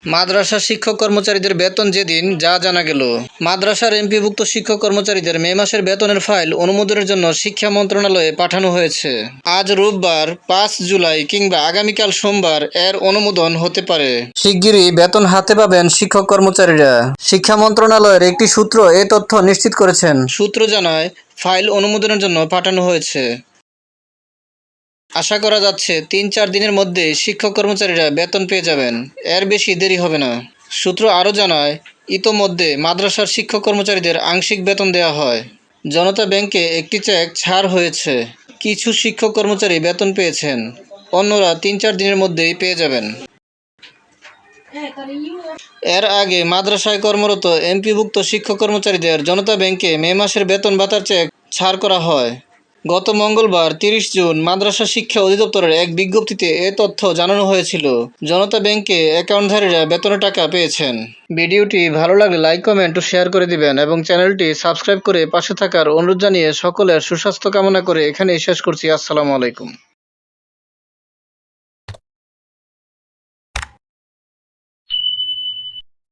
মাদ্রাসা শিক্ষক কর্মচারীদের বেতন যেদিন যা জানা গেল। মাদ্রাসার এমপিভুক্ত শিক্ষক কর্মচারীদের মে মাসের বেতনের ফাইল অনুমোদনের জন্য শিক্ষা মন্ত্রণালয়ে পাঠানো হয়েছে। আজ রোববার 5 জুলাই কিংবা আগামীকাল সোমবার এর অনুমোদন হতে পারে। শিগগিরই বেতন হাতে পাবেন শিক্ষক কর্মচারীরা। শিক্ষা মন্ত্রণালয়ের একটি সূত্র এ তথ্য নিশ্চিত করেছেন। সূত্র জানায়, ফাইল অনুমোদনের জন্য পাঠানো হয়েছে। আশা করা যাচ্ছে 3-4 দিনের মধ্যে শিক্ষক কর্মচারীরা বেতন পেয়ে যাবেন। এর বেশি দেরি হবে না। সূত্র আরও জানায়, ইতোমধ্যে মাদ্রাসার শিক্ষক কর্মচারীদের আংশিক বেতন দেওয়া হয়। জনতা ব্যাংকে একটি চেক ছাড় হয়েছে। কিছু শিক্ষক কর্মচারী বেতন পেয়েছেন, অন্যরা 3-4 দিনের মধ্যেই পেয়ে যাবেন। এর আগে মাদ্রাসায় কর্মরত এমপিভুক্ত শিক্ষক কর্মচারীদের জনতা ব্যাংকে মে মাসের বেতন ভাতার চেক ছাড় করা হয়। গত মঙ্গলবার 30 জুন মাদ্রাসা শিক্ষা অধিদপ্তরের এক বিজ্ঞপ্তিতে এ তথ্য জানানো হয়েছিল। জনতা ব্যাংকে অ্যাকাউন্টধারীরা বেতনের টাকা পেয়েছেন। ভিডিওটি ভালো লাগলে লাইক, কমেন্ট ও শেয়ার করে দিবেন এবং চ্যানেলটি সাবস্ক্রাইব করে পাশে থাকার অনুরোধ জানিয়ে সকলের সুস্বাস্থ্য কামনা করে এখানেই শেষ করছি। আসসালামু আলাইকুম।